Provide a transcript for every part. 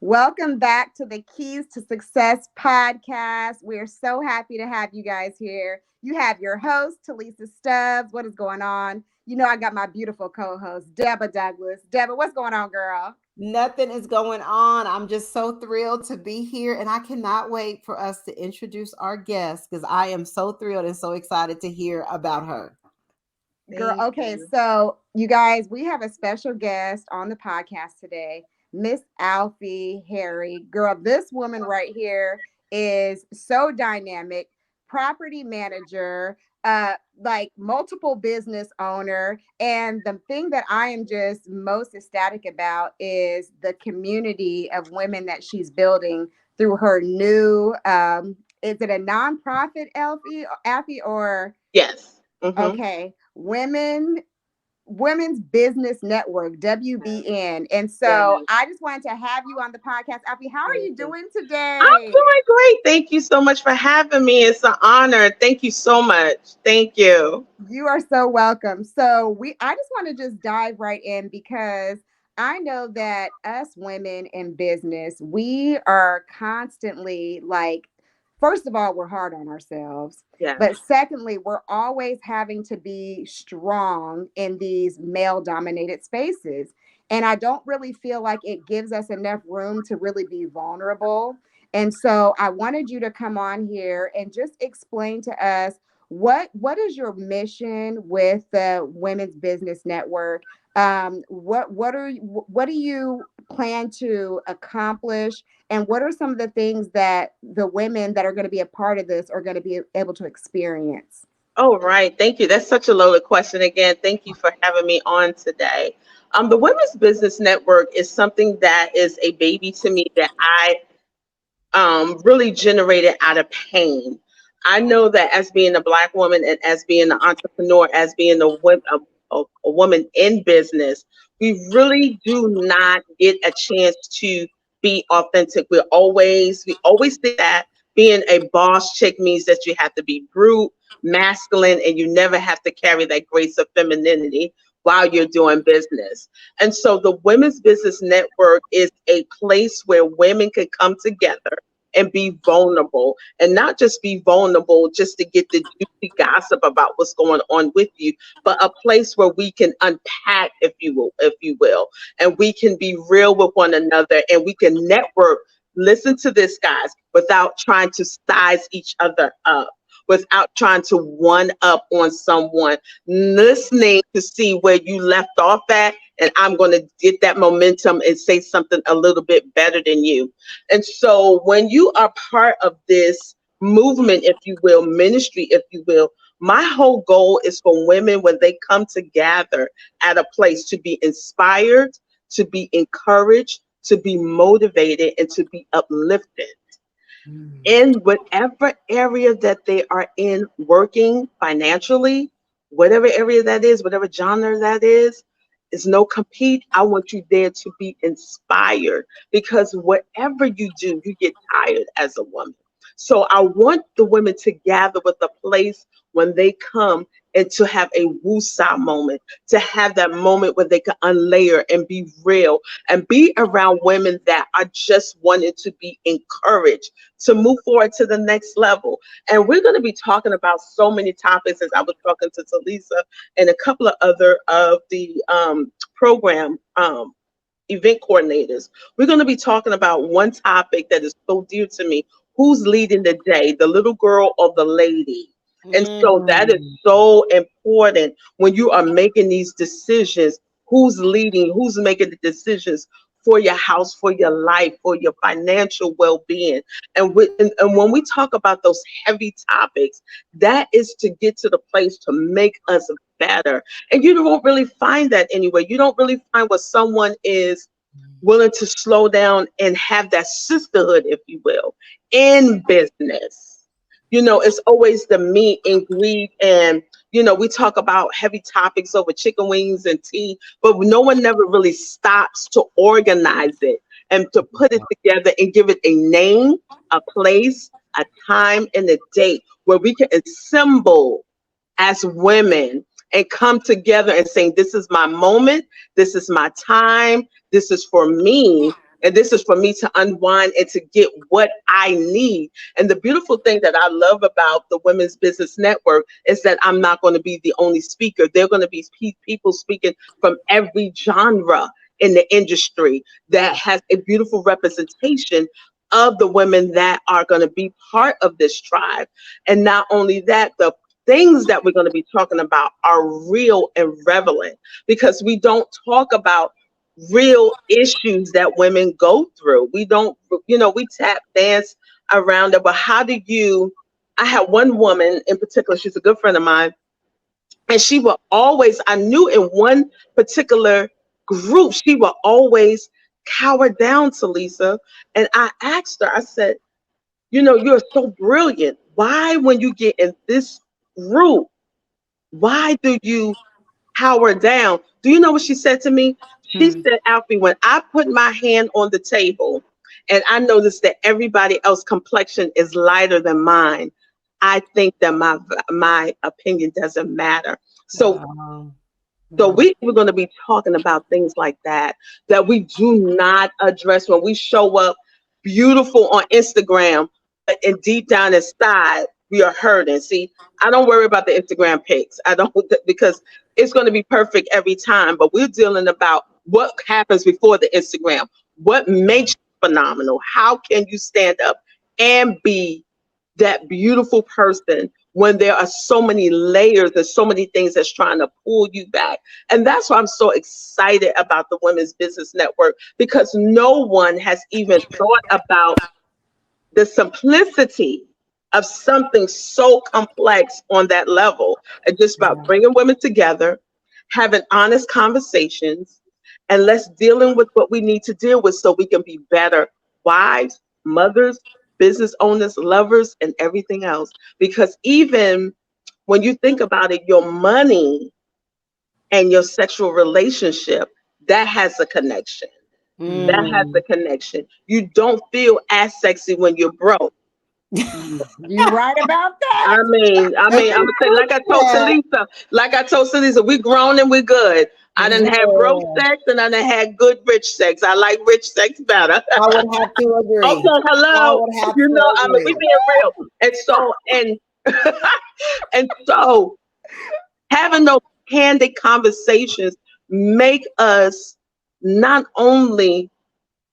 Welcome back to the Keys to Success podcast. We're so happy to have you guys here. You have your host, Talisa Stubbs. What is going on? You know, I got my beautiful co host, Deborah Douglas. Deborah, what's going on, girl? Nothing is going on. I'm just so thrilled to be here, and I cannot wait for us to introduce our guest because I am so thrilled and so excited to hear about her. Girl, Thank okay, you. so you guys, we have a special guest on the podcast today, Miss Alfie Harry. Girl, this woman right here is so dynamic, property manager, like multiple business owner. And the thing that I am just most ecstatic about is the community of women that she's building through her new is it a nonprofit, Alfie, or Yes. Mm-hmm. okay, Women's Business Network, WBN. And Yes. so I just wanted to have you on the podcast. Alfie, how are Thank you you. doing I'm today? doing great. Thank you so much for having me. It's an honor. Thank you so much. Thank you. You are so welcome. So I just want to just dive right in because I know that us women in business, we are constantly like, first of all, we're hard on ourselves. Yes. But secondly, we're always having to be strong in these male dominated spaces. And I don't really feel like it gives us enough room to really be vulnerable. And so I wanted you to come on here and just explain to us what is your mission with the Women's Business Network? What do you plan to accomplish, and what are some of the things that the women that are going to be a part of this are going to be able to experience? Oh, right. Thank you. That's such a loaded question. Again, thank you for having me on today. The Women's Business Network is something that is a baby to me that I really generated out of pain. I know that as being a Black woman and as being an entrepreneur, as being a woman in business, we really do not get a chance to be authentic. We always think that being a boss chick means that you have to be brute, masculine, and you never have to carry that grace of femininity while you're doing business. And so the Women's Business Network is a place where women can come together and be vulnerable, and not just be vulnerable just to get the juicy gossip about what's going on with you, but a place where we can unpack, if you will, and we can be real with one another and we can network. Listen to this, guys, without trying to size each other up, without trying to one up on someone, listening to see where you left off at, and I'm going to get that momentum and say something a little bit better than you. And so when you are part of this movement, if you will, ministry, if you will, my whole goal is for women when they come together at a place to be inspired, to be encouraged, to be motivated, and to be uplifted in whatever area that they are in, working financially, whatever area that is, whatever genre that is no compete. I want you there to be inspired, because whatever you do, you get tired as a woman. So I want the women to gather with a place when they come, and to have a woosah moment, to have that moment where they can unlayer and be real and be around women that are just wanting to be encouraged to move forward to the next level. And we're going to be talking about so many topics, as I was talking to Talisa and a couple of other of the program event coordinators. We're going to be talking about one topic that is so dear to me: who's leading the day, the little girl or the lady? And so that is Mm. so important when you are making these decisions. Who's leading? Who's making the decisions for your house, for your life, for your financial well-being? And when we talk about those heavy topics, that is to get to the place to make us better. And you don't really find that anywhere. You don't really find where someone is willing to slow down and have that sisterhood, if you will, in business. It's always the meat and greed, and we talk about heavy topics over chicken wings and tea, but no one never really stops to organize it and to put it together and give it a name, a place, a time, and a date where we can assemble as women and come together and saying, this is my moment, this is my time, this is for me, And this is for me to unwind and to get what I need. And the beautiful thing that I love about the Women's Business Network is that I'm not going to be the only speaker. There are going to be people speaking from every genre in the industry that has a beautiful representation of the women that are going to be part of this tribe. And not only that, the things that we're going to be talking about are real and relevant, because we don't talk about real issues that women go through. We don't, we tap dance around it, but how do you? I had one woman in particular, she's a good friend of mine, and she will always, I knew in one particular group, she will always cower down to Lisa. And I asked her, I said, you're so brilliant. Why, when you get in this group, why do you cower down? Do you know what she said to me? She Hmm. said, Alfie, when I put my hand on the table and I noticed that everybody else's complexion is lighter than mine, I think that my opinion doesn't matter. So Wow. we're going to be talking about things like that we do not address when we show up beautiful on Instagram, but and deep down inside we are hurting. See, I don't worry about the Instagram pics. I don't, because it's going to be perfect every time. But we're dealing about what happens before the Instagram. What makes you phenomenal? How can you stand up and be that beautiful person when there are so many layers and so many things that's trying to pull you back? And that's why I'm so excited about the Women's Business Network, because no one has even thought about the simplicity of something so complex on that level. And just about Yeah. bringing women together, having honest conversations, and let's dealing with what we need to deal with so we can be better wives, mothers, business owners, lovers, and everything else. Because even when you think about it, your money and your sexual relationship, that has a connection. That has a Mm. connection. You don't feel as sexy when you're broke. Hmm. You right about that? I'm gonna say, Yeah. like I told Talisa, we grown and we good. I done had broke sex and I done had good rich sex. I like rich sex better. I would have to agree. Okay, I hello. would have to We agree. being real. And so, and so having those candid conversations make us not only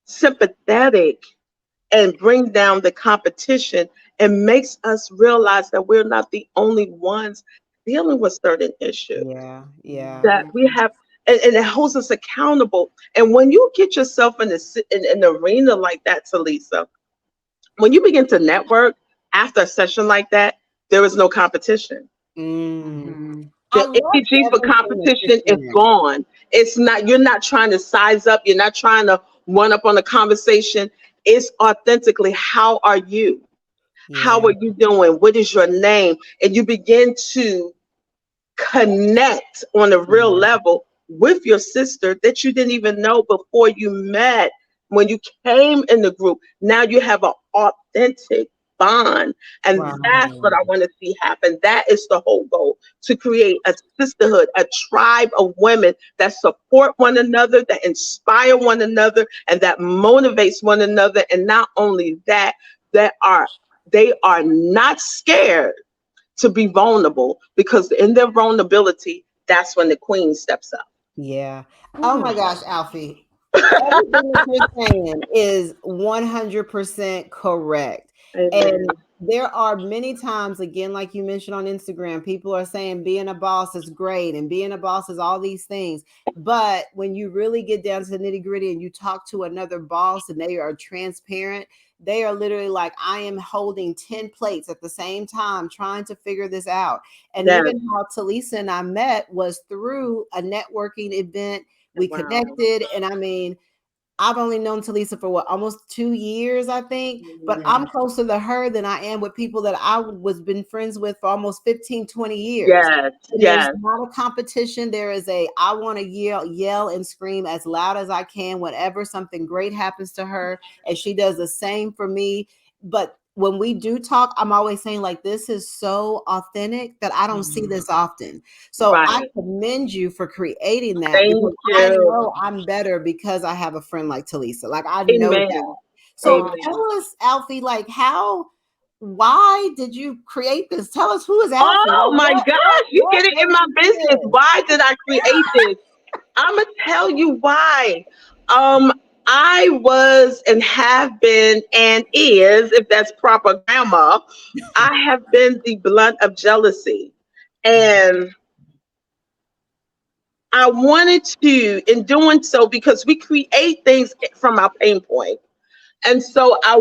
sympathetic and bring down the competition, and makes us realize that we're not the only ones dealing with certain issues, Yeah, yeah. that we have, and it holds us accountable. And when you get yourself in an arena like that, Talisa, when you begin to network after a session like that, there is no competition. Mm. Hmm. I The love energy for everything that you're competition is saying. gone. It's not, you're not trying to size up, you're not trying to one up on the conversation. It's authentically, how are you? How Yeah. are you doing? What is your name? And you begin to connect on a real Yeah. level with your sister that you didn't even know before you met. When you came in the group, now you have an authentic bond. And that's what Wow. I want to see happen. That is the whole goal, to create a sisterhood, a tribe of women that support one another, that inspire one another, and that motivates one another. And not only that, that are they are not scared to be vulnerable, because in their vulnerability, that's when the queen steps up. Yeah. Oh my Ooh. gosh, Alfie. Everything that you're saying is 100% correct. And Amen. there are many times, again, like you mentioned on Instagram, people are saying being a boss is great and being a boss is all these things. But when you really get down to the nitty gritty and you talk to another boss and they are transparent, they are literally like, I am holding 10 plates at the same time trying to figure this out. And Yes. even how Talisa and I met was through a networking event. We Wow. connected, and I mean, I've only known Talisa for what, almost 2 years, I think, but Yeah. I'm closer to her than I am with people that I was been friends with for almost 15, 20 years. Yes. And there's Yes. not a competition. There is a, I want to yell and scream as loud as I can whenever something great happens to her. And she does the same for me. But when we do talk, I'm always saying like, this is so authentic that I don't see this often. So I Right. commend you for creating that, Thank because I you. know I'm better because I have a friend like Talisa. Like, I know that. Amen. So Amen. Aw. tell us, Alfie, like, why did you create this? Tell us, who is Alfie? Oh Like, my gosh, you what get it in made my you do business. this? Why did I create this? I'm gonna tell you why. Um, I was and have been and is, if that's proper grammar, I have been the blunt of jealousy. And I wanted to, in doing so, because we create things from our pain point. And so I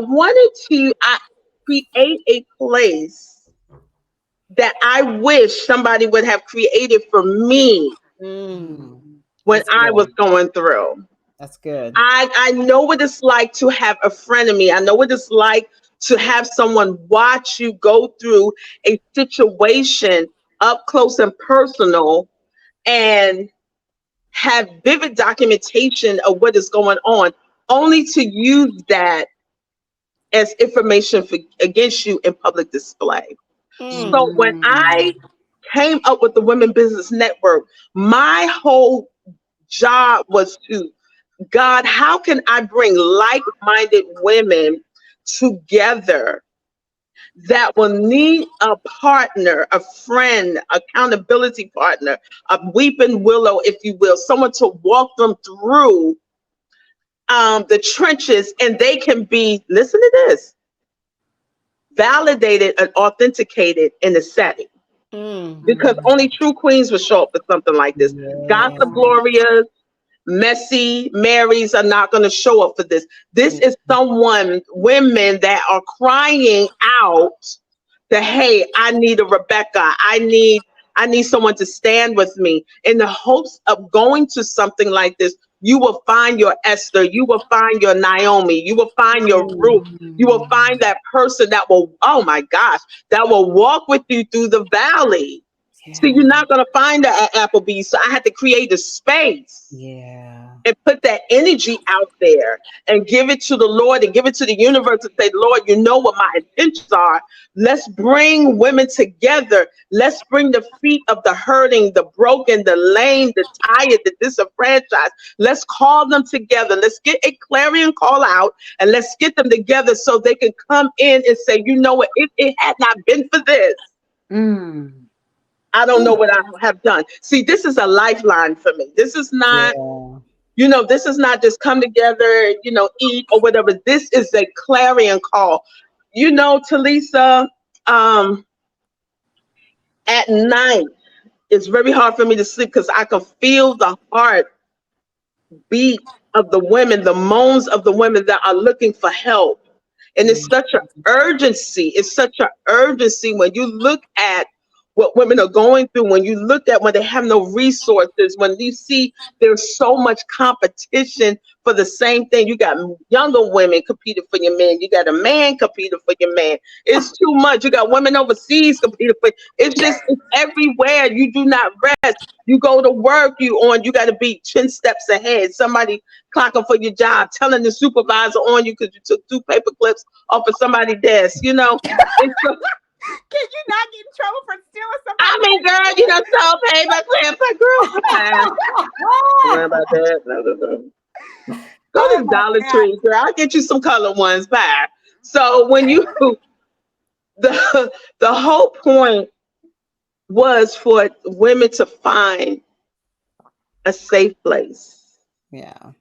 create a place that I wish somebody would have created for me Mm, Mm. when that's I was good. going through. That's good. I know what it's like to have a friend of me. I know what it's like to have someone watch you go through a situation up close and personal and have vivid documentation of what is going on, only to use that as information against you in public display. So when I Mm. came up with the Women Business Network, my whole job was to, God, how can I bring like minded women together that will need a partner, a friend, accountability partner, a weeping willow, if you will, someone to walk them through the trenches, and they can be, listen to this, validated and authenticated in the setting. Mm, Because Mm. only true queens would show up for something like this. Gossip yeah. Right. Glorias, messy Marys are not going to show up for this. This Mm, is women that are crying out that, hey, I need a Rebecca. I need someone to stand with me. In the hopes of going to something like this, you will find your Esther, you will find your Naomi, you will find your mm, Ruth, you will Mm. find that person that will, oh my gosh, that will walk with you through the valley. See, yeah. you're not going to find that at Applebee's. So I had to create a space Yeah. and put that energy out there and give it to the Lord and give it to the universe and say, Lord, you know what my intentions are. Let's bring women together. Let's bring the feet of the hurting, the broken, the lame, the tired, the disenfranchised. Let's call them together. Let's get a clarion call out and let's get them together so they can come in and say, you know what, if it had not been for this, Mm. I don't know Ooh, what I have done. See, this is a lifeline for me. This is not, yeah. this is not just come together, eat or whatever. This is a clarion call. Talisa, um, at night, it's very hard for me to sleep because I can feel the heart beat of the women, the moans of the women that are looking for help. And it's Mm, such an urgency. It's such an urgency when you look at what women are going through, when you look at when they have no resources, when you see there's so much competition for the same thing. You got younger women competing for your man. You got a man competing for your man. It's too much. You got women overseas competing for. It's everywhere. You do not rest. You go to work, you got to be 10 steps ahead. Somebody clocking for your job, telling the supervisor on you because you took two paper clips off of somebody's desk. It's Can you not get in trouble for stealing I somebody's mean, girl, so paid by class. Like, girl, fine. Don't worry about that. No, no, no. Go Oh to my Dollar God. Tree, girl. I'll get you some color ones. Bye. So when you the whole point was for women to find a safe place yeah.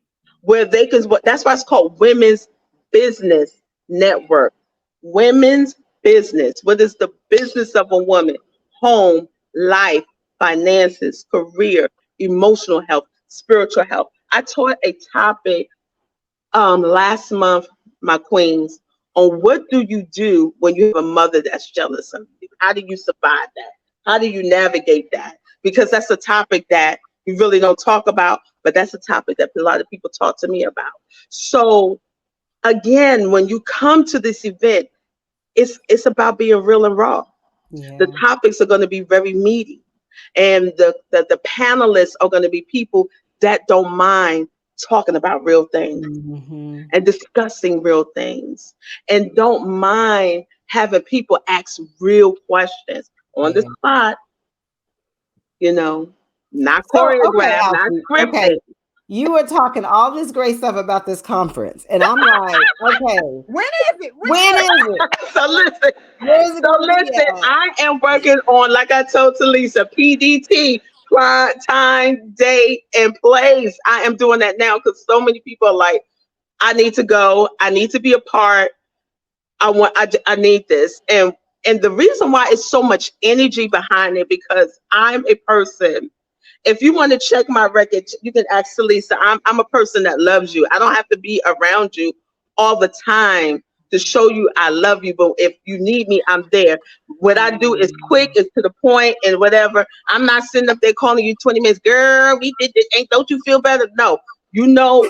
where they can. That's why it's called Women's Business Network. Women's business. What is the business of a woman? Home, life, finances, career, emotional health, spiritual health. I taught a topic last month, my queens, on what do you do when you have a mother that's jealous of you? How do you survive that? How do you navigate that? Because that's a topic that you really don't talk about, but that's a topic that a lot of people talk to me about. So again, when you come to this event, it's about being real and raw. The Yeah. topics are going to be very meaty, and the panelists are going to be people that don't mind talking about real things Mm-hmm. and discussing real things, and don't mind having people ask real questions on the Yeah. spot, you know, not So, okay, choreographed, not Alfie. scripted. Okay. You were talking all this great stuff about this conference. And I'm like, okay, When is it? When when is is it? So listen, Where's it so going to be listen, at? I am working on, like I told Talisa, PDT, prime time, date, and place. I am doing that now because so many people are like, I need to go, I need to be a part. I need this. And the reason why it's so much energy behind it, because I'm a person. If you want to check my record, you can ask Lisa. I'm a person that loves you. I don't have to be around you all the time to show you I love you. But if you need me, I'm there. What I do is quick, Mm, is to the point, and whatever. I'm not sitting up there calling you 20 minutes, girl. We did this. Ain't don't you feel better? No, you know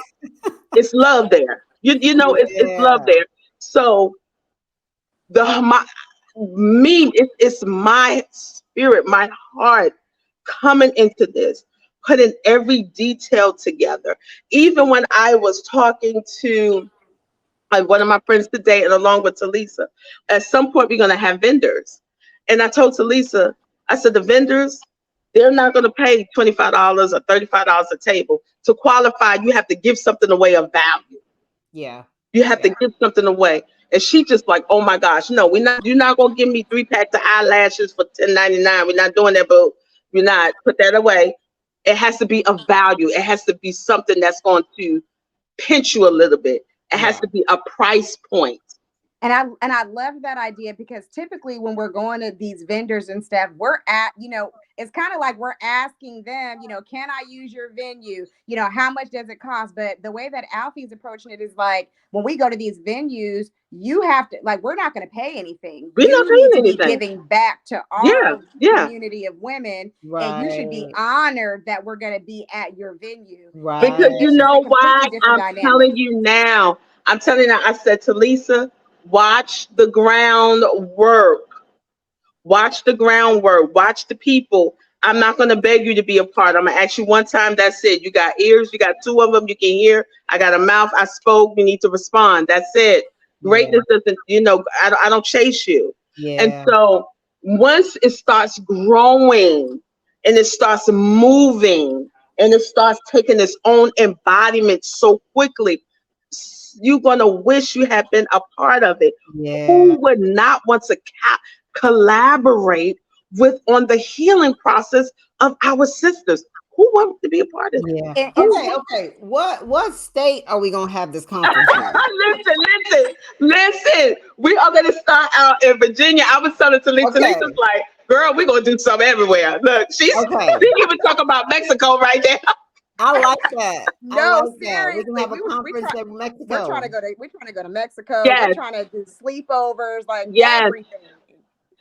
it's love there. You know it's love yeah. there. So the my me it's my spirit, my heart coming into this, putting every detail together. Even when I was talking to one of my friends today, and along with Talisa, at some point we're going to have vendors, and I told Talisa, I said the vendors, they're not going to pay $25 or $35 a table. To qualify, you have to give something away of value. Yeah. You have to Yeah. give something away. And she just like, oh my gosh, no, we're not. You're not gonna give me 3 packs of eyelashes for $10.99. We're not doing that, but we're not. Put that away. It has to be of value. It has to be something that's going to pinch you a little bit. It has Yeah. to be a price point. And I love that idea because typically when we're going to these vendors and stuff, we're at, it's kind of like we're asking them, can I use your venue? How much does it cost? But the way that Alfie's approaching it is like when we go to these venues, you have to, like, we're not going to pay anything. We're not You need to paying be anything. giving back to Yeah, our yeah. community of women, and you should be Right. honored that we're going to be at your venue. Because you It's Right. just a know why? completely different I'm dynamic. telling you now. I'm telling you, I said to Lisa, watch the groundwork. Watch the groundwork. Watch the people. I'm not going to beg you to be a part. I'm going to ask you one time. That's it. You got ears. You got two of them. You can hear. I got a mouth. I spoke. You need to respond. That's it. Yeah. Greatness doesn't, I don't chase you. And Yeah. so once it starts growing and it starts moving and it starts taking its own embodiment so quickly, you're going to wish you had been a part of it. Yeah. Who would not want to collaborate with on the healing process of our sisters? Who wants to be a part of that? Yeah. And Okay. Okay. What state are we gonna have this conference in? Listen. We are going to start out in Virginia. I was telling Talisa, Okay. Lisa's like, girl, we're going to do something everywhere. Look, Okay. she even talk about Mexico right now. I like that. I no, like that. We can seriously, have a conference in Mexico. we're trying to go to Mexico. We're Yes, trying to do sleepovers, like yes, everything.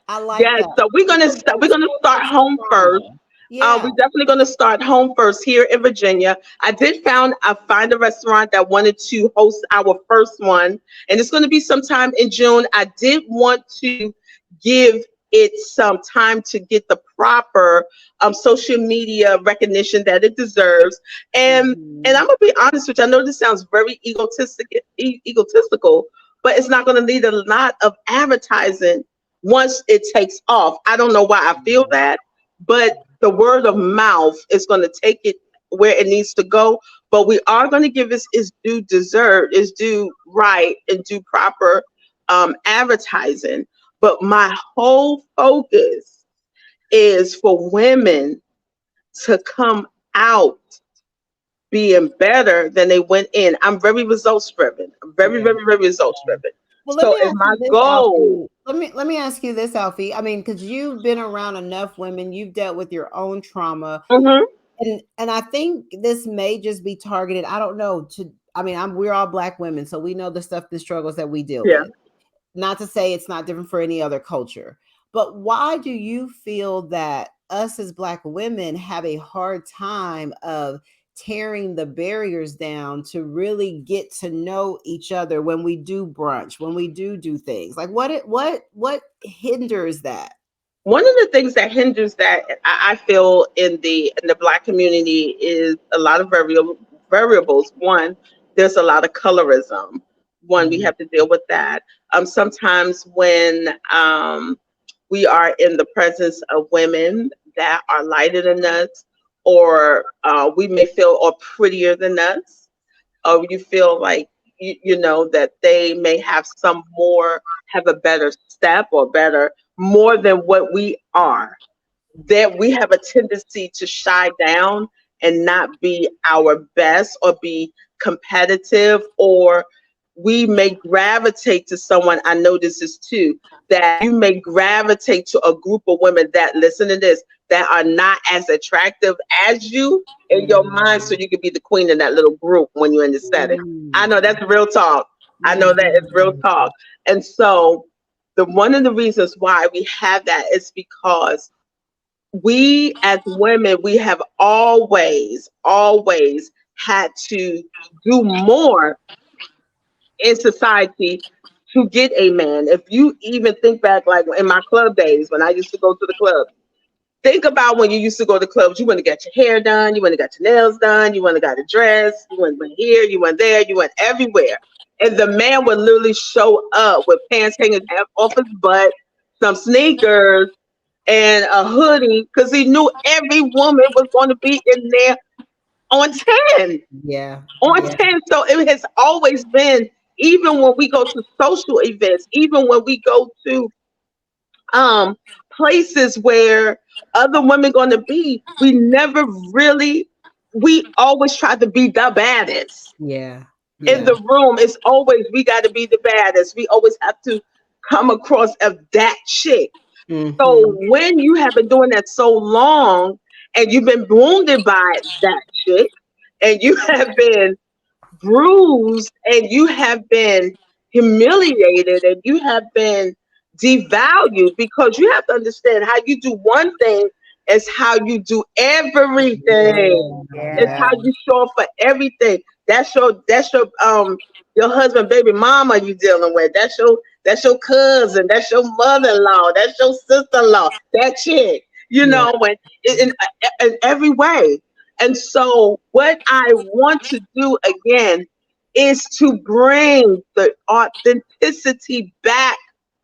I like yes. that. So we're gonna Because start. We're women's gonna start networks is home first. stronger. Yeah. We're definitely going to start home first here in Virginia. I find a restaurant that wanted to host our first one, and it's going to be sometime in June. I did want to give it some time to get the proper social media recognition that it deserves. And Mhm. I'm gonna be honest with you. I know this sounds very egotistical, but it's not going to need a lot of advertising once it takes off. I don't know why I feel that, but the word of mouth is going to take it where it needs to go. But we are going to give it its due deserve, its due right, and due proper advertising. But my whole focus is for women to come out being better than they went in. I'm very results driven. I'm very, Yeah. very, very results driven. Well, let So me if ask my you this, goal, Alfie. Let me ask you this, Alfie. I mean, because you've been around enough women, you've dealt with your own trauma, mhm, and I think this may just be targeted. I don't know. I mean, we're all Black women, so we know the stuff, the struggles that we deal yeah. with. Not to say it's not different for any other culture, but why do you feel that us as Black women have a hard time of tearing the barriers down to really get to know each other when we do brunch, when we do things? Like what hinders that? One of the things that hinders that I feel in the Black community is a lot of variables. One, there's a lot of colorism. One, we Mhm. have to deal with that. Sometimes when we are in the presence of women that are lighter than us, or we may feel or prettier than us, or you feel like you know that they may have some more, have a better step or better more than what we are, that we have a tendency to shy down and not be our best or be competitive, or we may gravitate to someone. I know this is too, that you may gravitate to a group of women that, listen to this, that are not as attractive as you in your mind, so you can be the queen in that little group when you're in the setting. I know that's real talk. I know that is real talk. And so the one of the reasons why we have that is because we as women, we have always had to do more in society to get a man. If you even think back, like in my club days when I used to go to the club, think about when you used to go to clubs. You went to get your hair done, you went to get your nails done, you went to got a dress, went here, you went there, you went everywhere. And the man would literally show up with pants hanging off his butt, some sneakers, and a hoodie, because he knew every woman was going to be in there on 10. Yeah. On Yeah. 10. So it has always been, even when we go to social events, even when we go to um places where other women going to be, we never really, we always try to be the baddest Yeah. in Yeah. the room. It's always, we got to be the baddest. We always have to come across as that chick. So Hmm. when you have been doing that so long and you've been wounded by that chick, and you have been bruised, and you have been humiliated, and you have been devalued, because you have to understand, how you do one thing is how you do everything. It's Yeah. how you show up for everything. That's your husband, baby mama you dealing with. That's your cousin. That's your mother-in-law. That's your sister-in-law. That chick. You Yeah. know, when in every way. And so, what I want to do again is to bring the authenticity back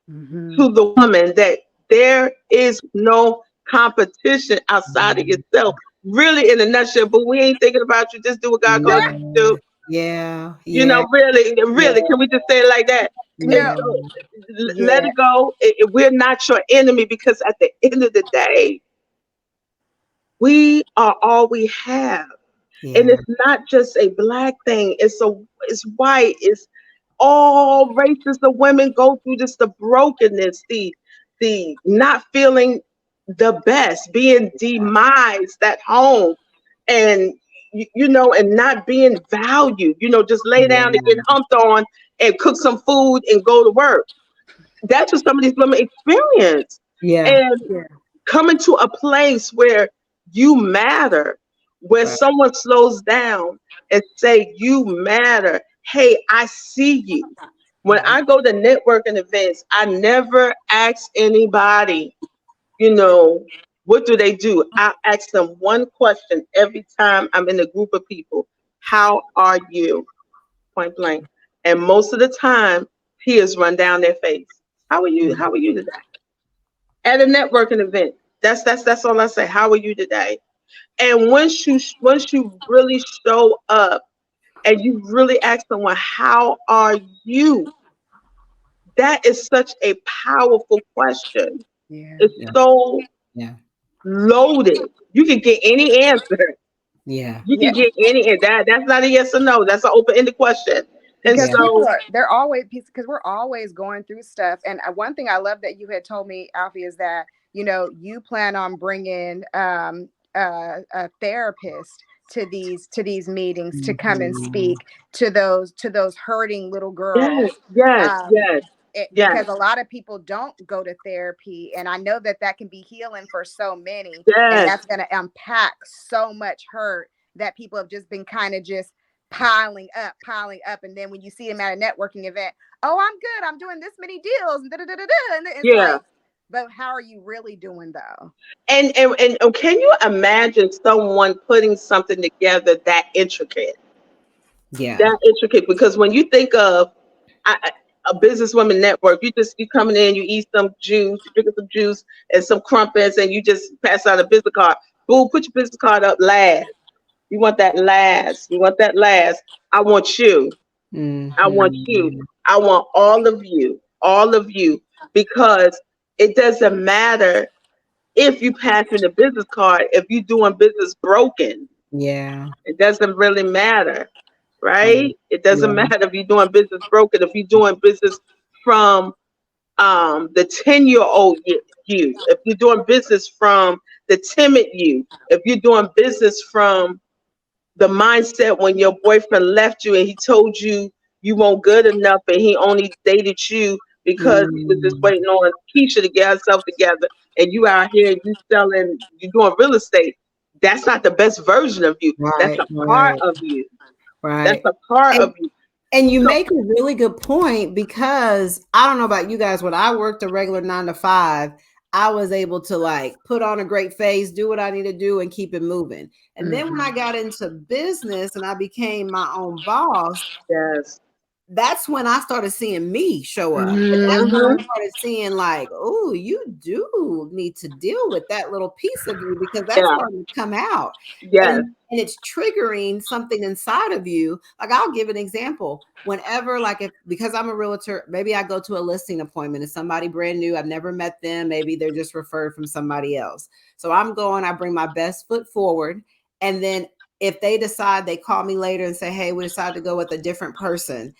Hmm. to the woman, that there is no competition outside of yourself, really, in a nutshell. But we ain't thinking about you. Just do what God called you to do. Yeah. You Yeah. know, really, Yeah. really, can we just say it like that? And Yeah. No, so let yeah. it go. We're not your enemy, because at the end of the day, we are all we have. And Yeah. it's not just a black thing. It's white. It's all races of women go through this, the brokenness, the not feeling the best, being demised at home, and you know, and not being valued, you know, just lay down and get Yeah. humped on and cook some food and go to work. That's what some of these women experience. Yeah. And Yeah. coming to a place where you matter, where Right. someone slows down and say, you matter. Hey, I see you. When Mhm. I go to networking events, I never ask anybody, you know, what do they do? I ask them one question every time I'm in a group of people. How are you? Point blank. And most of the time, tears run down their face. How are you? How are you today? At a networking event. That's all I say. How are you today? And once you really show up and you really ask someone, how are you? That is such a powerful question. Yeah. It's Yeah. so Yeah. loaded. You can get any answer. Yeah. You Yeah. can get any, and that's not a yes or no. That's an open-ended question. And Because Yeah. people so, are, they're always, because we're always going through stuff. And one thing I love that you had told me, Alfie, is that, you plan on bringing a therapist to these meetings to come and Mhm. speak to those hurting little yes, girls. yes, Um, yes, yes, because a lot of people don't go to therapy, and I know that that can be healing for so many, and yes, that's going to unpack so much hurt that people have just been kind of just piling up, and then when you see them at a networking event, oh, I'm good, I'm doing this many deals, and da da da da da, and it's yeah. like, but how are you really doing though? And can you imagine someone putting something together that intricate? Yeah. That intricate, because when you think of a businesswoman network, you coming in, you eat some juice, you drinking some juice and some crumpets, and you just pass out a business card. Boom, put your business card up last. You want that last. You want that last. I want you. I want you. Hmm. I want all of you, because it doesn't matter if you pass in the business card, if you're doing business broken. Yeah. It doesn't really matter, Yeah. right? It doesn't Yeah. matter if you're doing business broken, if you're doing business from the 10-year-old you, if you're doing business from the timid you, if you're doing business from the mindset when your boyfriend left you and he told you you weren't good enough and he only dated you because he was just Mm. waiting on Keisha to get herself together, and you out here and you doing real estate. That's not the best version of you. That's Right. a part Right. of you. That's Right. a part And of you. and you So make a really good point, because I don't know about you guys, when I worked a regular 9 to 5, I was able to like put on a great face, do what I need to do, and keep it moving. And then when I Mhm. got into business and I became my own boss, yes. that's when I started seeing me show up. And that's when I Mhm. Mhm. started seeing like, oh, you do need to deal with that little piece of you, because that's Yeah. starting to come out. Yes. And it's triggering something inside of you. Like I'll give an example. Whenever, like if because I'm a realtor, maybe I go to a listing appointment and somebody brand new, I've never met them, maybe they're just referred from somebody else. So I'm going, I bring my best foot forward. And then if they decide, they call me later and say, hey, we decided to go with a different person,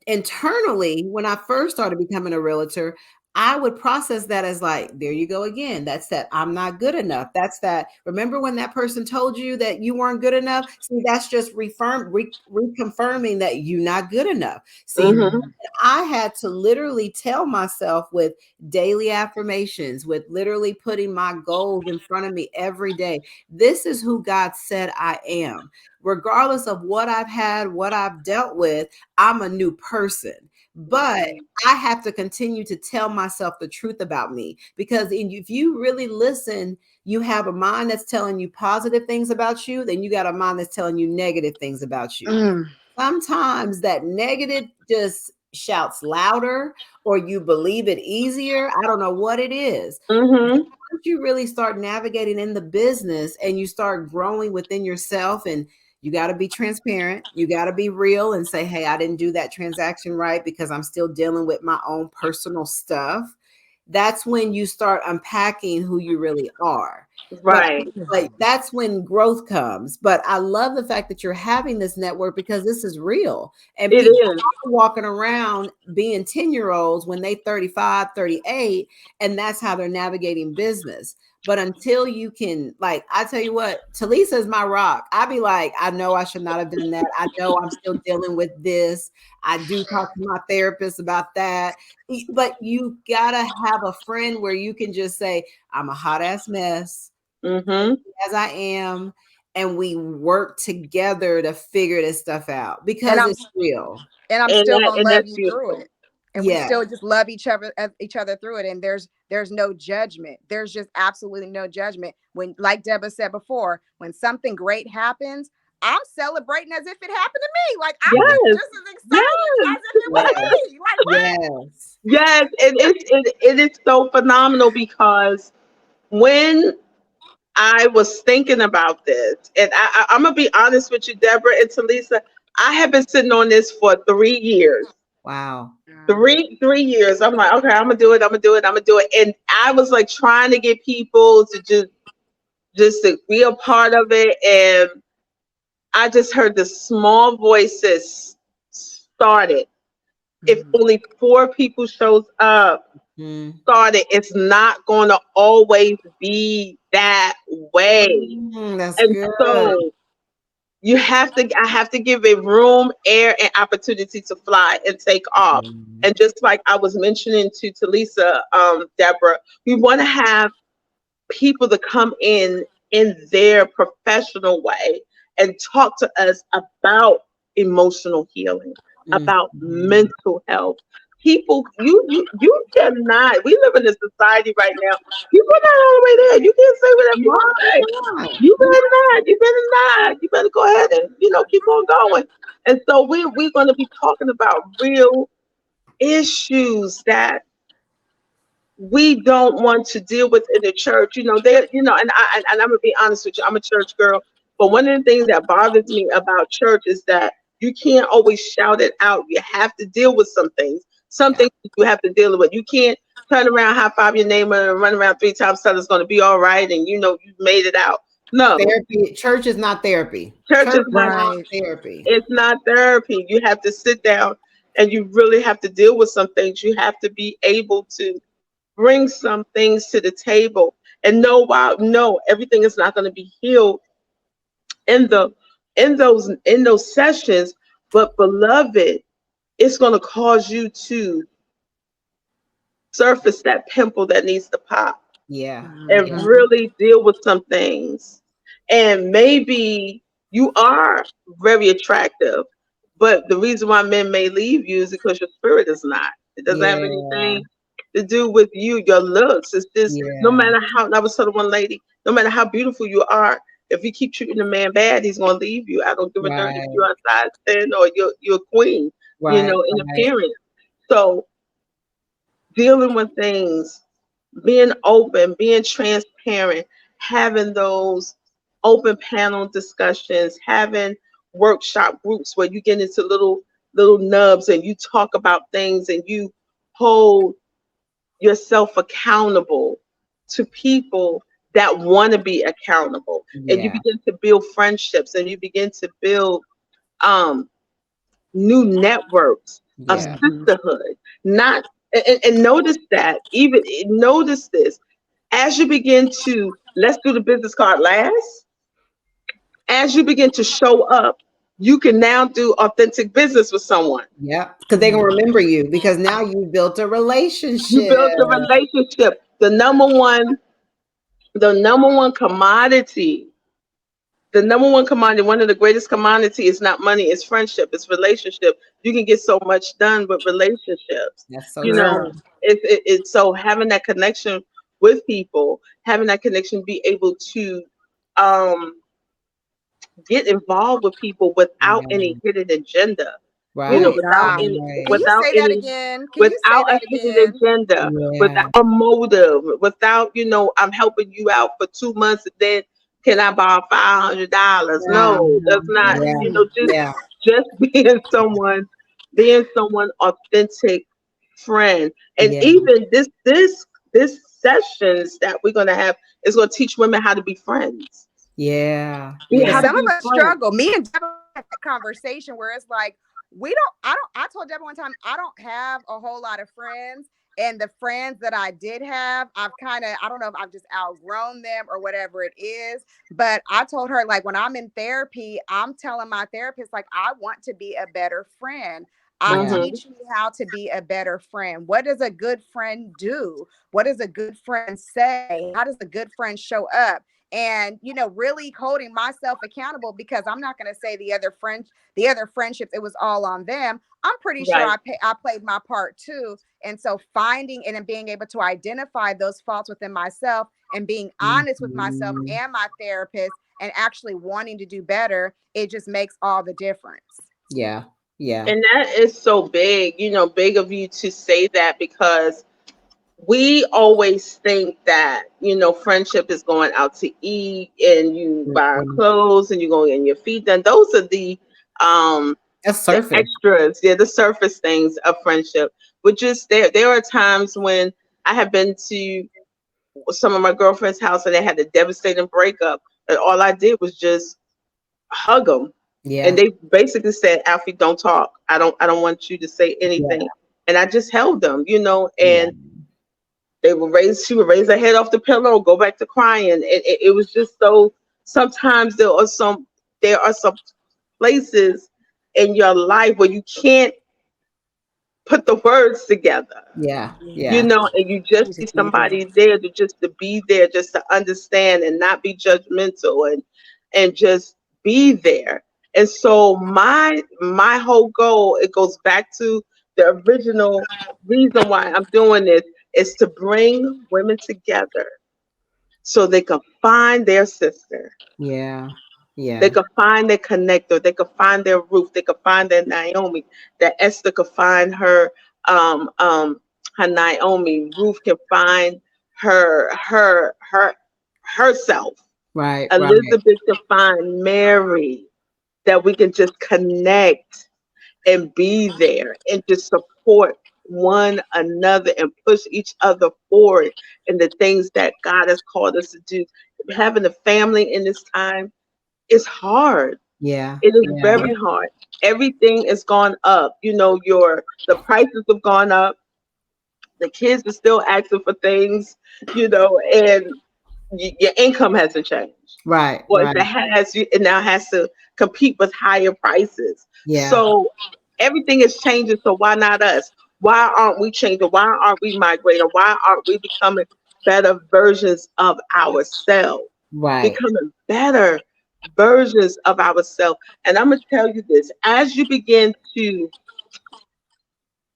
internally, when I first started becoming a realtor, I would process that as like, there you go again. That's that I'm not good enough. That's that. Remember when that person told you that you weren't good enough? See, that's just reconfirming that you're not good enough. See, Mhm. Mhm. I had to literally tell myself with daily affirmations, with literally putting my goals in front of me every day. This is who God said I am. Regardless of what I've had, what I've dealt with, I'm a new person. But Mhm. I have to continue to tell myself the truth about me, because if you really listen, you have a mind that's telling you positive things about you, then you got a mind that's telling you negative things about you. Mm. Sometimes that negative just shouts louder, or you believe it easier. I don't know what it is. Mhm. Once you really start navigating in the business and you start growing within yourself, and you got to be transparent, you got to be real and say, hey, I didn't do that transaction right because I'm still dealing with my own personal stuff. That's when you start unpacking who you really are. but Right. but that's when growth comes. But I love the fact that you're having this network, because this is real, and It people is. are walking around being 10-year olds when they 35, 38, and that's how they're navigating business. But until you can, like, I tell you what, Talisa is my rock. I be like, I know I should not have done that. I know I'm still dealing with this. I do talk to my therapist about that. But you gotta have a friend where you can just say, I'm a hot ass mess Mhm. as I am, and we work together to figure this stuff out, And because I'm it's real. still gonna And love that's you through beautiful. it. And we Yeah. still just love each other through it. And there's no judgment. There's just absolutely no judgment. When, like Deborah said before, when something great happens, I'm celebrating as if it happened to me. Like I'm Yes. just as excited Yes. as if it was Yes. me. Like what? Yes. Yes. It is so phenomenal, because when I was thinking about this, and I'm gonna be honest with you, Deborah and Talisa, I have been sitting on this for 3 years. Wow. Three years. I'm like, okay, I'm gonna do it. I'm gonna do it. I'm gonna do it. And I was like trying to get people to just to be a part of it, and I just heard the small voices started. If Mhm. only 4 people shows up, Mm. started, it's not going to always be that way. Mm, that's And good. so I have to give it room, air, and opportunity to fly and take off. Mm. And just like I was mentioning to Talisa, Deborah, we want to have people to come in their professional way and talk to us about emotional healing, Mm. about Mm. mental health, people, you cannot. We live in a society right now. People are not all the way there. You can't say whatever you want to say. Right. You better not. You better not. You better go ahead and keep on going. And so we're going to be talking about real issues that we don't want to deal with in the church. And I'm gonna be honest with you, I'm a church girl, but one of the things that bothers me about church is that you can't always shout it out. You have to deal with some things. Some Yeah. things you have to deal with. You can't turn around, high five your neighbor, and run around 3 times, tell it's gonna be all right, and you've made it out. No, Therapy. Church is not therapy. church Church is is not. not Right. therapy. It's not therapy. You have to sit down and you really have to deal with some things. You have to be able to bring some things to the table and know, wow, no, everything is not going to be healed in the in those sessions, but beloved, it's going to cause you to surface that pimple that needs to pop Yeah. and Yeah. Mhm. really deal with some things. And maybe you are very attractive, but the reason why men may leave you is because your spirit is not. It doesn't have Yeah. anything to do with you, your looks. It's just no Yeah. matter how, I was telling one lady, no matter how beautiful you are, if you keep treating a man bad, he's gonna leave you. I don't give a darn if Right. you're a size 10 or you're a queen, Right. in Right. appearance. So dealing with things, being open, being transparent, having those open panel discussions, having workshop groups where you get into little nubs and you talk about things and you hold yourself accountable to people that want to be accountable, and you Yeah. begin to build friendships and you begin to build um new networks of Yeah. Mhm. sisterhood. Not and notice that, even notice this, as you begin to, let's do the business card last, as you begin to show up, you can now do authentic business with someone. Yep. Because they can Mhm. remember you because now you built a You relationship. build a relationship. The number one commodity, one of the greatest commodity is not money, it's friendship, it's relationship. You can get so much done with relationships. That's so You know, true. Right. it's so having that connection with people, having that connection, be able to um, get involved with people without any Yeah. hidden agenda. Oh Right. Without gosh. any, Can Right. you without say that any again? Can you say without a that hidden again? agenda, without Yeah. a motive, without, I'm helping you out for 2 months and then can I borrow $500? Yeah. No, that's Mhm. not, Yeah. Yeah. just being someone authentic friend. And Yeah. even this sessions that we're gonna have is gonna teach women how to be friends. Yeah. Be Because how Yeah. to some of be us friends. struggle. Me and Deborah had that conversation where it's like, I told Deborah one time, I don't have a whole lot of friends. And the friends that I did have, I don't know if I've just outgrown them or whatever it is. But I told her, like, when I'm in therapy, I'm telling my therapist, like, I want to be a better friend. Yeah. Hmm. Teach me how to be a better friend. What does a good friend do? What does a good friend say? How does a good friend show up? And really holding myself accountable, because I'm not going to say the other friendships, it was all on them. I'm pretty sure Right, I played my part too. And so finding and then being able to identify those faults within myself and being honest with myself Mhm. and my therapist and actually wanting to do better, it just makes all the difference. Yeah. Yeah. and that is so big, big of you to say that, because we always think that friendship is going out to eat and you buying Mhm. clothes and you're going getting your feet done. Those are um That's the surface. extras, yeah, the surface things of friendship. But just there are times when I have been to some of my girlfriends' house and they had a devastating breakup, and all I did was just hug them, and Yeah. they basically said, Alfie, don't talk. I don't want you to say Yeah. anything. And I just held them, Yeah. and she would raise her head off the pillow, go back to crying. It was just so, sometimes there are some places in your life where you can't put the words together, Yeah. Yeah. Yeah. and you just You need just need it. somebody there to be there, just to understand and not be judgmental, and just be there. And so my whole goal, it goes back to the original reason why I'm doing this is to bring women together so they can find their sister. Yeah. They Yeah. could find their connector. They could find their Ruth. They could find their Naomi. That Esther could find um, um, her Naomi. Ruth can find her herself. Right. Right. Elizabeth can find Mary. That we can just connect and be there and just support one another and push each other forward in the things that God has called us to do. Having a family in this time is hard. Yeah. It is Yeah. very hard. Everything has gone up. You know, the prices have gone up. The kids are still asking for things, and your income hasn't changed. Right. Or if Right. it has, it now has to compete with higher prices. Yeah. So everything is changing. So why not us? Why aren't we changing? Why aren't we migrating? Why aren't we becoming better versions of ourselves? Right. Becoming better versions of ourselves. And I'm going to tell you this, as you begin to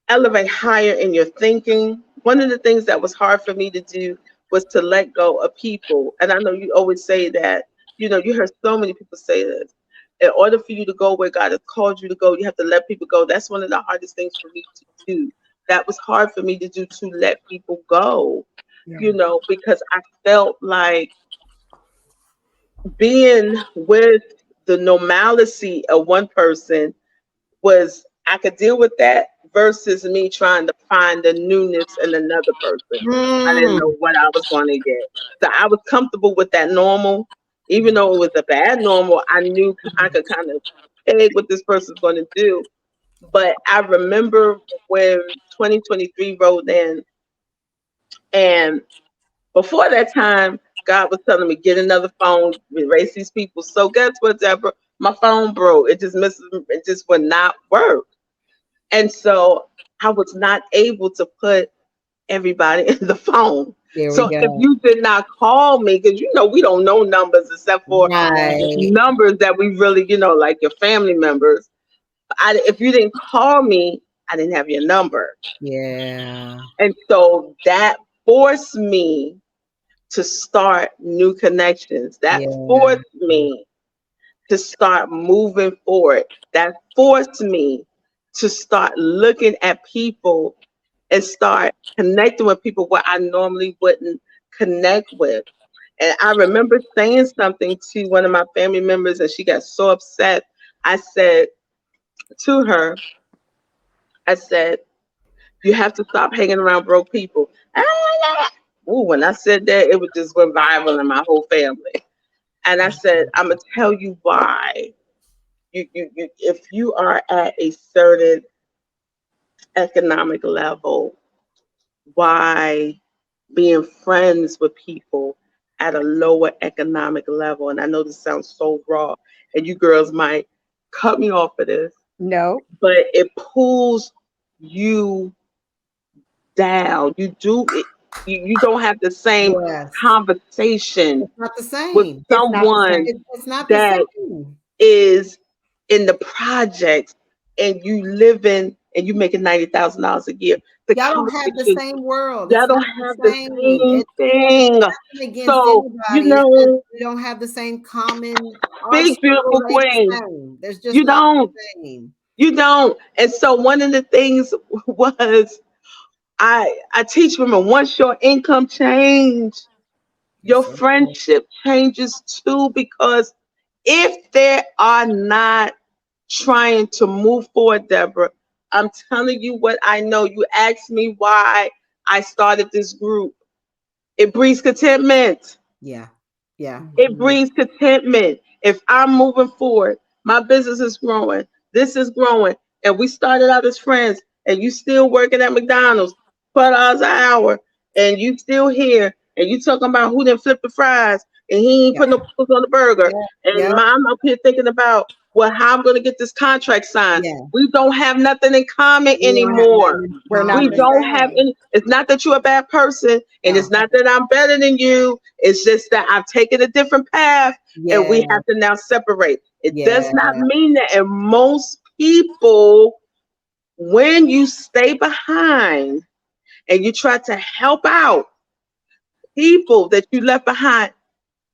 elevate higher in your thinking, one of the things that was hard for me to do was to let go of people. And I know you always say that, you heard so many people say this. In order for you to go where God has called you to go, you have to let people go. That's one of the hardest things for me to do. That was hard for me to do, to let people go, Yeah. because I felt like being with the normalcy of one person was, I could deal with that versus me trying to find the newness in another person. I didn't Mm. know what I was going to get. So I was comfortable with that normal. Even though it was a bad normal, I knew I could kind of peg what this person's going to do. But I remember when 2023 rolled in, and before that time, God was telling me, get another phone, erase these people. So guess what, Deborah? My phone broke. It just would not work. And so I was not able to put everybody in the phone. There we So if go. you did not call me, because we don't know numbers except for Right. numbers that we really, like your family members. If you didn't call me, I didn't have your number. Yeah. And so that forced me to start new connections. That Yeah. forced me to start moving forward. That forced me to start looking at people and start connecting with people where I normally wouldn't connect with. And I remember saying something to one of my family members, and she got so upset. I said to her, I said, you have to stop hanging around broke people. Ooh, when I said that, it was just went viral in my whole family. And I said, I'm gonna tell you why. If you are at a certain economic level, why being friends with people at a lower economic level, and I know this sounds so raw, and you girls might cut me off for this, No, but it pulls you down. You don't have the same Yes. conversation It's not the with same. it's not the someone same. It's not the that same. is in the projects and you living and you making $90,000 a year. The Y'all don't have the conversation, same world. y'all It's don't not the have the same. same thing. Nothing against So, anybody. It's just we don't have the same common. Our big struggles beautiful ain't the queen, same. There's just you not don't, the same. you don't. And so one of the things was I teach women, once your income change, your It's so true. friendship changes too, because if they are not trying to move forward, Deborah, I'm telling you what I know. You asked me why I started this group. It breeds contentment. Yeah. Yeah. It breeds contentment. If I'm moving forward, my business is growing, this is growing, and we started out as friends, and you still working at McDonald's, $12 an hour, and you still here, and you talking about who didn't flip the fries, and he ain't Yeah. putting no pickles on the burger, Yeah. and Yeah. mom up here thinking about, well, how I'm gonna get this contract signed. Yeah. We don't have nothing in common We don't have anymore. nothing in We're not We the common. don't have same. any. It's not that you're a bad person, and No. it's not that I'm better than you. It's just that I've taken a different path, and Yeah. we have to now separate. It does Yeah. not mean that, and most people when you stay behind and you try to help out people that you left behind,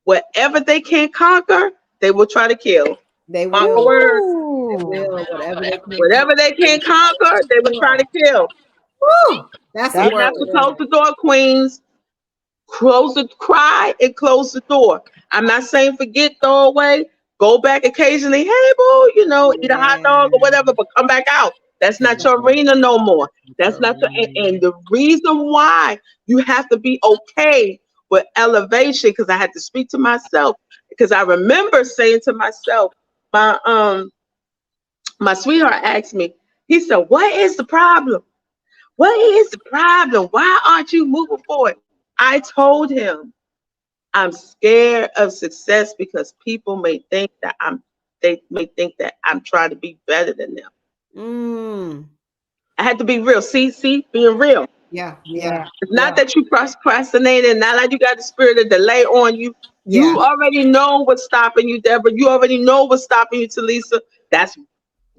whatever they can't conquer, they will try to kill. They Mark my will. words. They Ooh, will. Whatever they can Whatever they can't conquer, they will try to kill. Woo! That's a You're that's word. not to good. close the door, queens. Close the cry and close the door. I'm not saying forget, throw away. Go back occasionally. Hey, boo, eat a hot Yeah. dog or whatever, but come back out. That's Come not back your out. arena no more. That's not your. And Kareem. the reason why you have to be okay with elevation, because I had to speak to myself, because I remember saying to myself, my sweetheart asked me, he said, "What is the problem? What is the problem? Why aren't you moving forward?" I told him, I'm scared of success because people may think that I'm trying to be better than them. Mm. I had to be real. See, being real. Yeah. Yeah. Yeah. It's not Yeah. that you procrastinating, not like you got the spirit of delay on you. Yeah. You already know what's stopping you, Deborah. You already know what's stopping you, Talisa. That's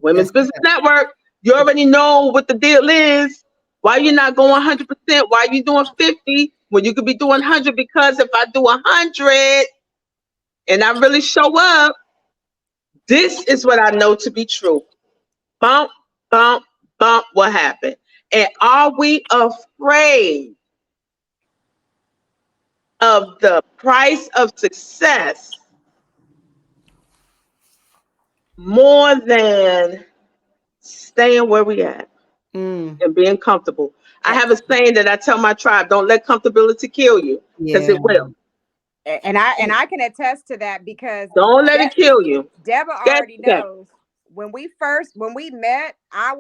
Women's That's Business Network. You already know what the deal is. Why you're not going 100%? Why you doing 50 when you could be doing 100? Because if I do 100 and I really show up, this is what I know to be true. Bump, bump, bump. What happened? And are we afraid of the price of success more than staying where we at mm. and being comfortable? I A- have a saying that I tell my tribe: don't let comfortability kill you, because Yeah. it will. and I can attest to that because Don't let it kill you. Deborah Get already that. knows. When we met, I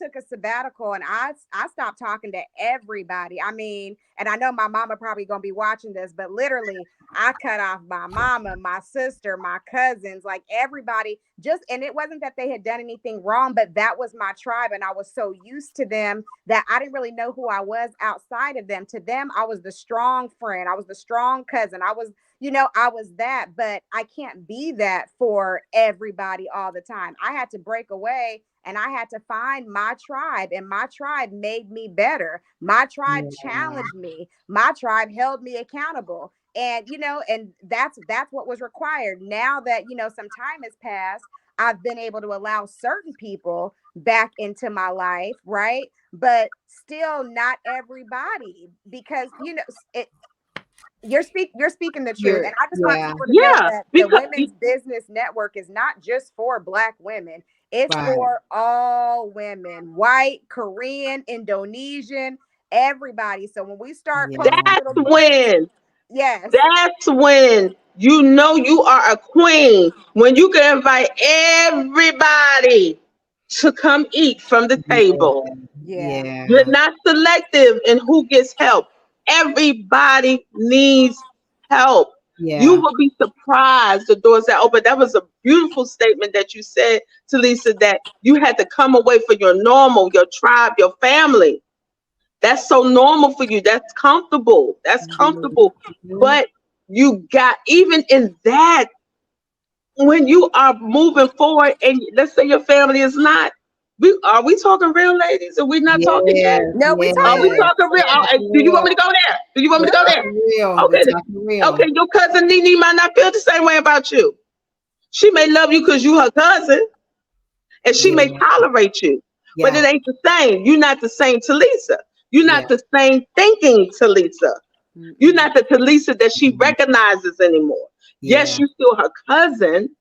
took a sabbatical and I stopped talking to everybody. I mean, and I know my mama probably gonna be watching this, but literally I cut off my mama, my sister, my cousins, like everybody. Just and it wasn't that they had done anything wrong, but that was my tribe, and I was so used to them that I didn't really know who I was outside of them. To them, I was the strong friend, I was the strong cousin, I was that, but I can't be that for everybody all the time. I had to break away and I had to find my tribe, and my tribe made me better. My tribe Yeah. challenged me. My tribe held me accountable. And and that's what was required. Now that some time has passed, I've been able to allow certain people back into my life, right? But still not everybody, because you're speaking the truth, and I just want Yeah. people to know Yeah, that the because Women's Business Network is not just for Black women. It's Right. for all women, white, Korean, Indonesian, everybody. So when we start Yeah. posting that's little clips, when yes, That's when you know you are a queen. When you can invite everybody to come eat from the table. Yeah. yeah, You're Yeah. not selective in who gets help. Everybody needs help. You Yeah. will be surprised the doors that open. That was a beautiful statement that you said to Lisa, that you had to come away for your normal, your tribe, your family. That's so normal for you. That's comfortable. That's comfortable. Mhm. But you got, even in that, when you are moving forward, and let's say your family is not, we talking real, ladies? Are we not talking gay? Yes. no, we Are we talking Yes. real, talking real? We're talking Do you want me real. to go there? Do you want We're me to go there? talking real. We're Okay. talking real. Okay, your cousin Nene might not feel the same way about you. She may love you because you her cousin, and she may Yeah. tolerate you, but Yeah. it ain't the same. You're not the same to Lisa. You're Yeah. not the same thinking to Lisa. You're mm-mm. not the Talisa that she recognizes anymore. Yes, Yeah. you still her cousin.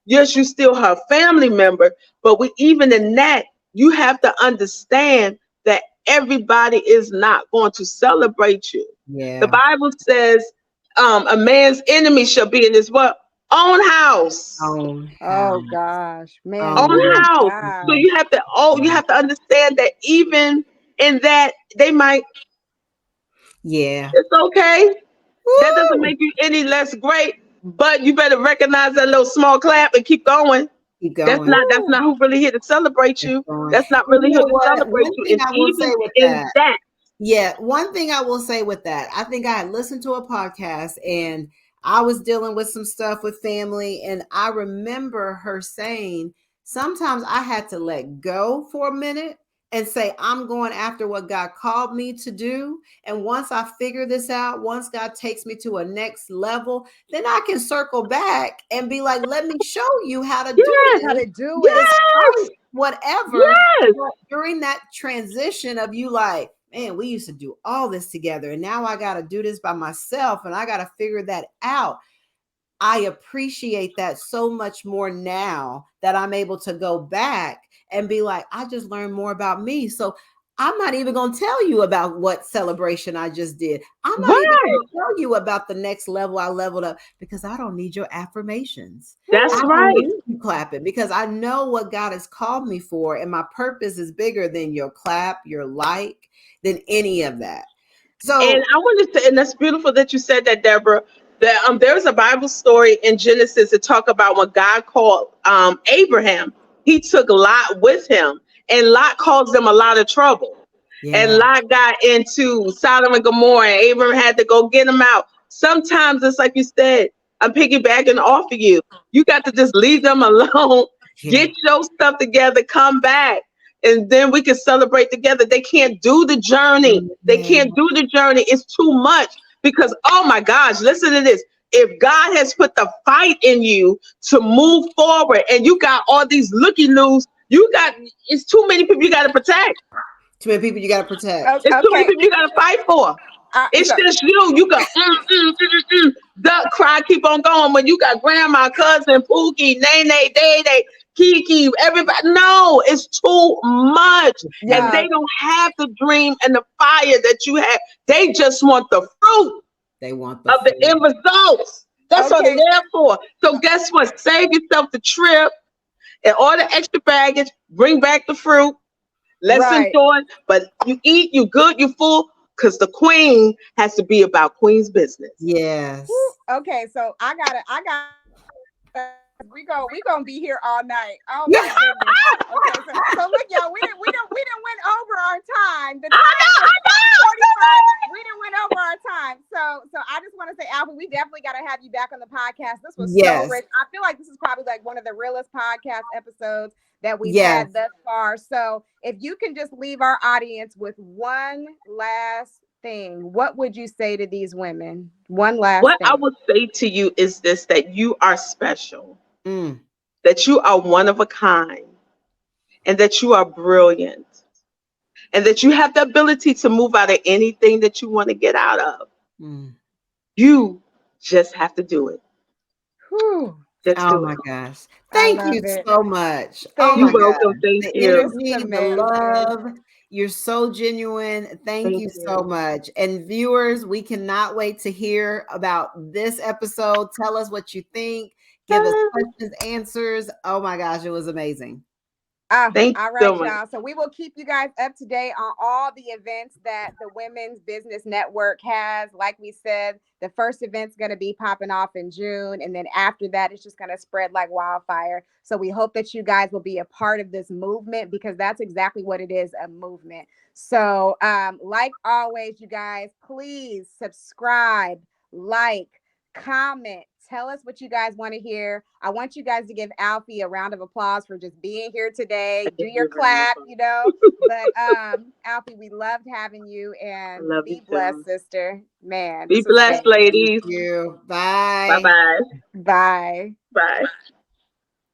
Yes, you still her family member. But even in that, you have to understand that everybody is not going to celebrate you. The Yeah. Bible says, a man's enemy shall be in his what? Own house. Own Oh house. gosh, man, Own Own woo, house. So gosh, you have to understand that even in that, they might, Yeah. it's okay. That doesn't Woo! make you any less great, but you better recognize that little small clap and keep going. Keep That's going. not that's woo. not who really here to celebrate Keep you. going. That's not And you really here know to what? celebrate One you. thing And I will say even with in that, that, yeah, one thing I will say with that, I think I had listened to a podcast and I was dealing with some stuff with family. And I remember her saying, sometimes I had to let go for a minute and say, I'm going after what God called me to do. And once I figure this out, once God takes me to a next level, then I can circle back and be like, let me show you how to do Yes, How this. to do it. yes, Despite whatever, yes. but during that transition of you like, man, we used to do all this together. And now I got to do this by myself and I got to figure that out. I appreciate that so much more now that I'm able to go back and be like, I just learned more about me. So I'm not even going to tell you about what celebration I just did. I'm not even Right. going to tell you about the next level I leveled up because I don't need your affirmations. That's I Whew. don't right. need you clapping because I know what God has called me for. And my purpose is bigger than your clap, your like, than any of that. And So, I wanted to, and that's beautiful that you said that, Deborah. That there's a Bible story in Genesis that talk about when God called Abraham. He took Lot with him, and Lot caused them a lot of trouble. And yeah. Lot got into Sodom and Gomorrah, and Abraham had to go get him out. Sometimes it's like you said, I'm piggybacking off of you. You got to just leave them alone, Yeah. get your stuff together, come back, and then we can celebrate together. They can't do the journey. They Yeah. can't do the journey. It's too much because, oh my gosh, listen to this. If God has put the fight in you to move forward and you got all these looky loos, it's too many people you got to protect. Too many people you got to protect. It's too many Okay. people you got to fight for. It's So just you. You go, duck, cry, keep on going. When you got grandma, cousin, Pookie, Nene, Day Day, Kiki, everybody. No, it's too much. And Much. yeah. they don't have the dream and the fire that you have. They just want the fruit They want the of the food. end results. That's what they're Okay. there for. So guess what? Save yourself the trip and all the extra baggage. Bring back the fruit. Let's Right. enjoy. But you eat, you good, you full. Because the queen has to be about queen's business. Whew. Yes. Okay. So I gotta we gonna be here all night. Oh Yeah. my goodness. Okay, so look, y'all, we didn't went over our time. The I time know, was I know. 7:45. We didn't went over our time. So I just want to say, Alfie, we definitely got to have you back on the podcast. This was so Yes. rich. I feel like this is probably like one of the realest podcast episodes that we've Yes. had thus far. So if you can just leave our audience with one last thing, what would you say to these women? One last What I thing. would say to you is this, that you are special, Mm, that you are one of a kind, and that you are brilliant, and that you have the ability to move out of anything that you want to get out of. mm. You just have to do it. Whew, Just Oh do it. my gosh. I Thank love you it. so much. Oh Thank You're my you, welcome. gosh. Thank The you. Mr. energy, the Man. love. You're so genuine. Thank Thank you so you. much. And viewers, we cannot wait to hear about this episode. Tell us what you think. Give us questions, answers. Oh my gosh, it was amazing. Thank All you so right, much. y'all. So we will keep you guys up to date on all the events that the Women's Business Network has. Like we said, the first event's going to be popping off in June. And then after that, it's just going to spread like wildfire. So we hope that you guys will be a part of this movement because that's exactly what it is, a movement. So, like always, you guys, please subscribe, like, comment, tell us what you guys want to hear. I want you guys to give Alfie a round of applause for just being here today. Do Thank your you very much. clap, you know. But Alfie, we loved having you I and love you be blessed, too. sister. Man, Be this was blessed, amazing. Thank ladies. you. Bye Bye. bye. Bye. Bye.